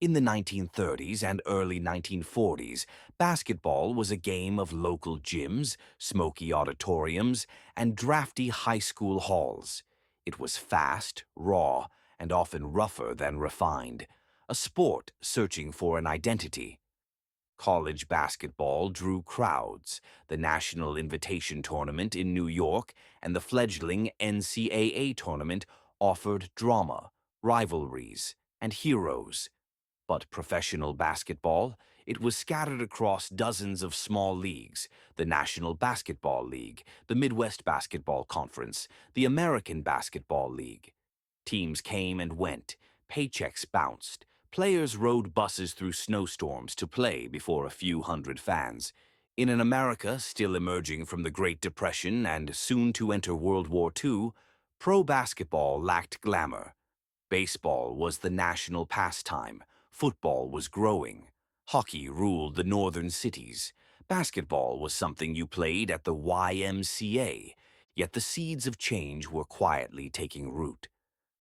In the 1930s and early 1940s, basketball was a game of local gyms, smoky auditoriums, and drafty high school halls. It was fast, raw, and often rougher than refined, a sport searching for an identity. College basketball drew crowds. The National Invitation Tournament in New York and the fledgling NCAA tournament offered drama, rivalries, and heroes. But professional basketball, it was scattered across dozens of small leagues: the National Basketball League, the Midwest Basketball Conference, the American Basketball League. Teams came and went, paychecks bounced, players rode buses through snowstorms to play before a few hundred fans. In an America still emerging from the Great Depression and soon to enter World War II, pro basketball lacked glamour. Baseball was the national pastime. Football was growing. Hockey ruled the northern cities. Basketball was something you played at the YMCA, yet the seeds of change were quietly taking root.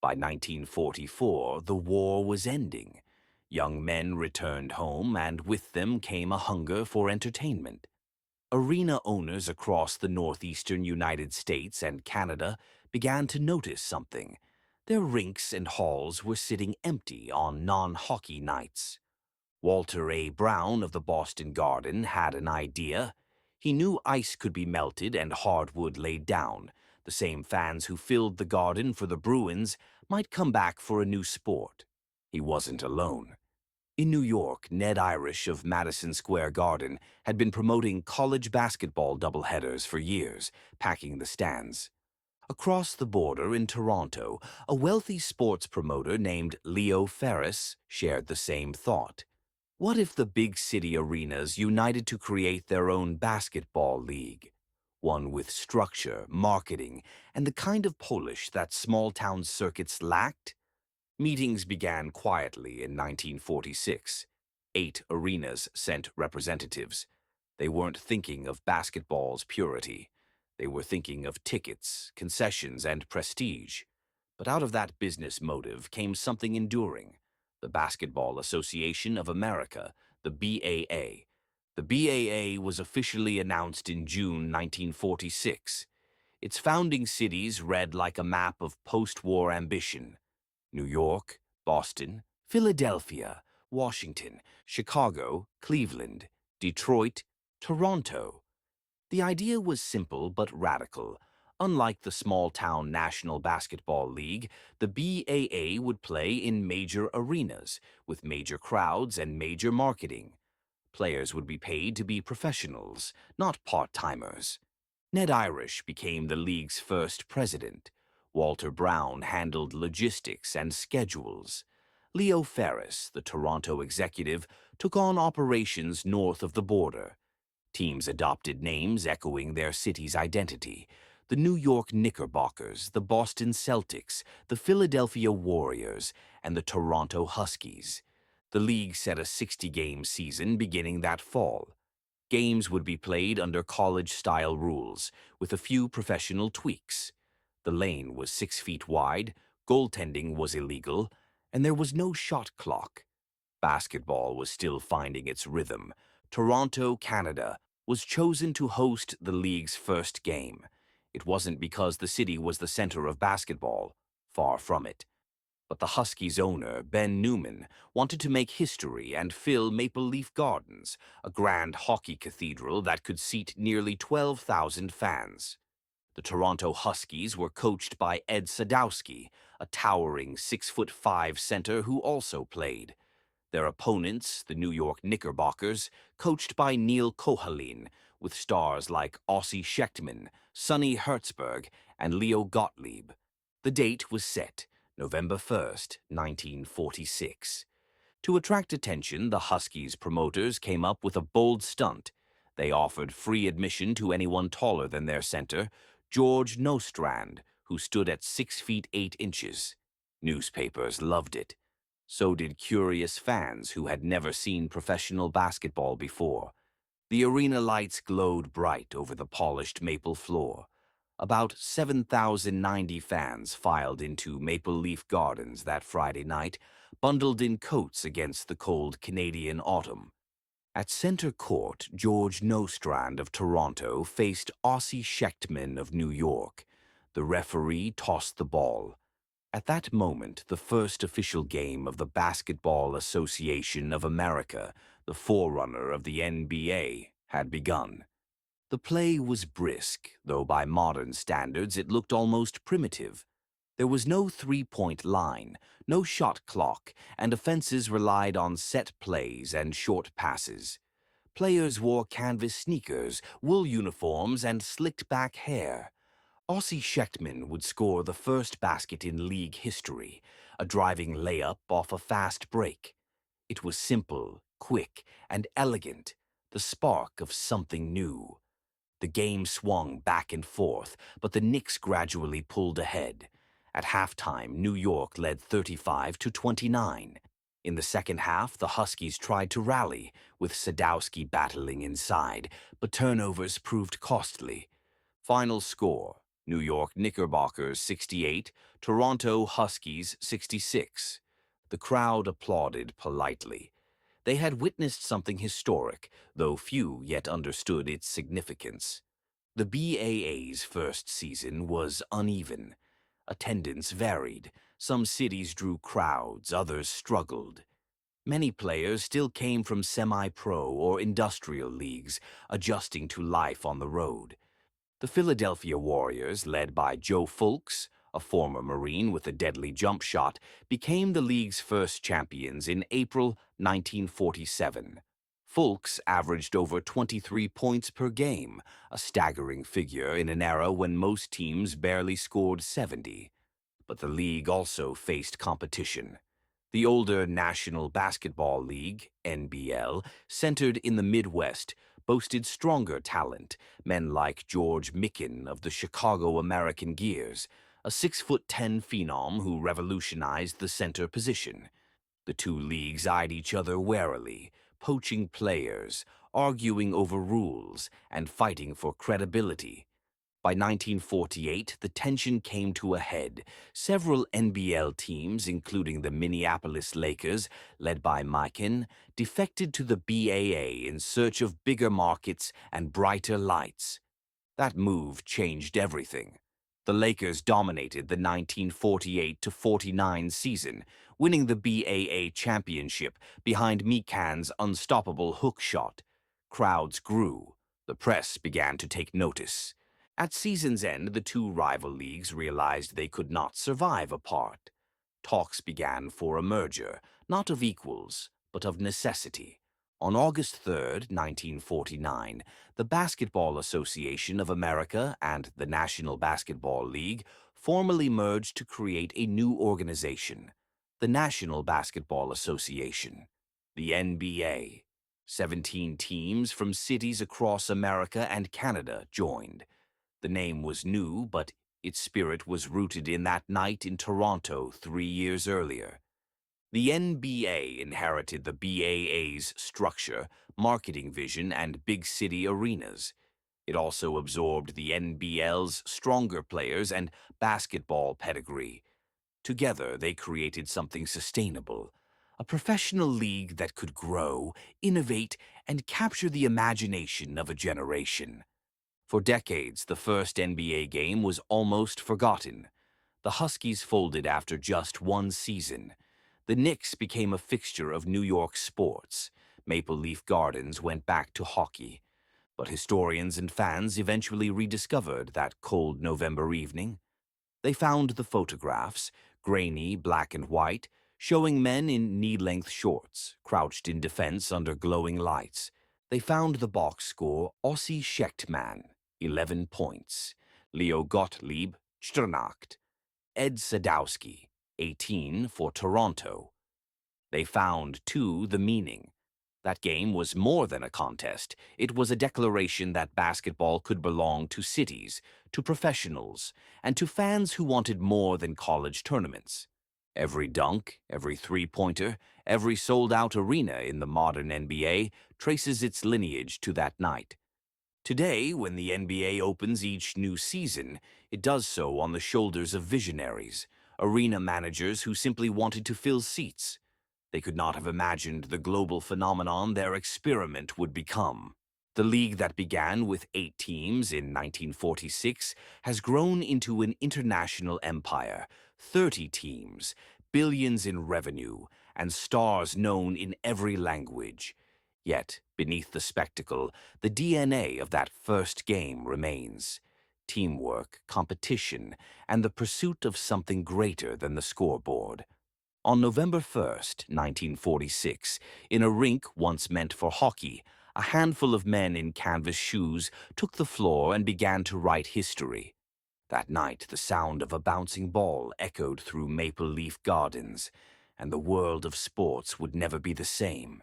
By 1944, the war was ending. Young men returned home, and with them came a hunger for entertainment. Arena owners across the northeastern United States and Canada began to notice something. Their rinks and halls were sitting empty on non-hockey nights. Walter A. Brown of the Boston Garden had an idea. He knew ice could be melted and hardwood laid down. The same fans who filled the Garden for the Bruins might come back for a new sport. He wasn't alone. In New York, Ned Irish of Madison Square Garden had been promoting college basketball doubleheaders for years, packing the stands. Across the border in Toronto, a wealthy sports promoter named Leo Ferris shared the same thought. What if the big city arenas united to create their own basketball league? One with structure, marketing, and the kind of polish that small-town circuits lacked? Meetings began quietly in 1946. 8 arenas sent representatives. They weren't thinking of basketball's purity. They were thinking of tickets, concessions, and prestige. But out of that business motive came something enduring: the Basketball Association of America, the BAA. The BAA was officially announced in June 1946. Its founding cities read like a map of post-war ambition: New York, Boston, Philadelphia, Washington, Chicago, Cleveland, Detroit, Toronto. The idea was simple but radical. Unlike the small-town National Basketball League, the BAA would play in major arenas, with major crowds and major marketing. Players would be paid to be professionals, not part-timers. Ned Irish became the league's first president. Walter Brown handled logistics and schedules. Leo Ferris, the Toronto executive, took on operations north of the border. Teams adopted names echoing their city's identity: the New York Knickerbockers, the Boston Celtics, the Philadelphia Warriors, and the Toronto Huskies. The league set a 60-game season beginning that fall. Games would be played under college-style rules, with a few professional tweaks. The lane was 6 feet wide, goaltending was illegal, and there was no shot clock. Basketball was still finding its rhythm. Toronto, Canada, was chosen to host the league's first game. It wasn't because the city was the center of basketball. Far from it. But the Huskies' owner, Ben Newman, wanted to make history and fill Maple Leaf Gardens, a grand hockey cathedral that could seat nearly 12,000 fans. The Toronto Huskies were coached by Ed Sadowski, a towering 6'5" center who also played. Their opponents, the New York Knickerbockers, coached by Neil Kohalin, with stars like Ossie Schechtman, Sonny Hertzberg, and Leo Gottlieb. The date was set, November 1st, 1946. To attract attention, the Huskies promoters came up with a bold stunt. They offered free admission to anyone taller than their center, George Nostrand, who stood at 6 feet 8 inches. Newspapers loved it. So did curious fans who had never seen professional basketball before. The arena lights glowed bright over the polished maple floor. About 7,090 fans filed into Maple Leaf Gardens that Friday night, bundled in coats against the cold Canadian autumn. At center court, George Nostrand of Toronto faced Ossie Schechtman of New York. The referee tossed the ball. At that moment, the first official game of the Basketball Association of America, the forerunner of the NBA, had begun. The play was brisk, though by modern standards it looked almost primitive. There was no three-point line, no shot clock, and offenses relied on set plays and short passes. Players wore canvas sneakers, wool uniforms, and slicked-back hair. Ossie Schechtman would score the first basket in league history, a driving layup off a fast break. It was simple, quick, and elegant, the spark of something new. The game swung back and forth, but the Knicks gradually pulled ahead. At halftime, New York led 35-29. In the second half, the Huskies tried to rally, with Sadowski battling inside, but turnovers proved costly. Final score: New York Knickerbockers 68, Toronto Huskies 66. The crowd applauded politely. They had witnessed something historic, though few yet understood its significance. The BAA's first season was uneven. Attendance varied. Some cities drew crowds, others struggled. Many players still came from semi-pro or industrial leagues, adjusting to life on the road. The Philadelphia Warriors, led by Joe Fulks, a former Marine with a deadly jump shot, became the league's first champions in April 1947. Fulks averaged over 23 points per game, a staggering figure in an era when most teams barely scored 70. But the league also faced competition. The older National Basketball League, NBL, centered in the Midwest, boasted stronger talent, men like George Mikan of the Chicago American Gears, a 6'10" phenom who revolutionized the center position. The two leagues eyed each other warily, poaching players, arguing over rules, and fighting for credibility. By 1948, the tension came to a head. Several NBL teams, including the Minneapolis Lakers, led by Mikan, defected to the BAA in search of bigger markets and brighter lights. That move changed everything. The Lakers dominated the 1948-49 season, winning the BAA championship behind Mikan's unstoppable hook shot. Crowds grew. The press began to take notice. At season's end, the two rival leagues realized they could not survive apart. Talks began for a merger, not of equals, but of necessity. On August 3, 1949, the Basketball Association of America and the National Basketball League formally merged to create a new organization, the National Basketball Association, the NBA. 17 teams from cities across America and Canada joined. The name was new, but its spirit was rooted in that night in Toronto 3 years earlier. The NBA inherited the BAA's structure, marketing vision, and big city arenas. It also absorbed the NBL's stronger players and basketball pedigree. Together, they created something sustainable, a professional league that could grow, innovate, and capture the imagination of a generation. For decades, the first NBA game was almost forgotten. The Huskies folded after just one season. The Knicks became a fixture of New York sports. Maple Leaf Gardens went back to hockey. But historians and fans eventually rediscovered that cold November evening. They found the photographs, grainy black and white, showing men in knee-length shorts, crouched in defense under glowing lights. They found the box score: Ossie Schechtman, 11 points; Leo Gottlieb, Strnacht; Ed Sadowski, 18 for Toronto. They found, too, the meaning. That game was more than a contest. It was a declaration that basketball could belong to cities, to professionals, and to fans who wanted more than college tournaments. Every dunk, every three-pointer, every sold-out arena in the modern NBA traces its lineage to that night. Today, when the NBA opens each new season, it does so on the shoulders of visionaries, arena managers who simply wanted to fill seats. They could not have imagined the global phenomenon their experiment would become. The league that began with 8 teams in 1946 has grown into an international empire, 30 teams, billions in revenue, and stars known in every language. Yet, beneath the spectacle, the DNA of that first game remains. Teamwork, competition, and the pursuit of something greater than the scoreboard. On November 1st, 1946, in a rink once meant for hockey, a handful of men in canvas shoes took the floor and began to write history. That night, the sound of a bouncing ball echoed through Maple Leaf Gardens, and the world of sports would never be the same.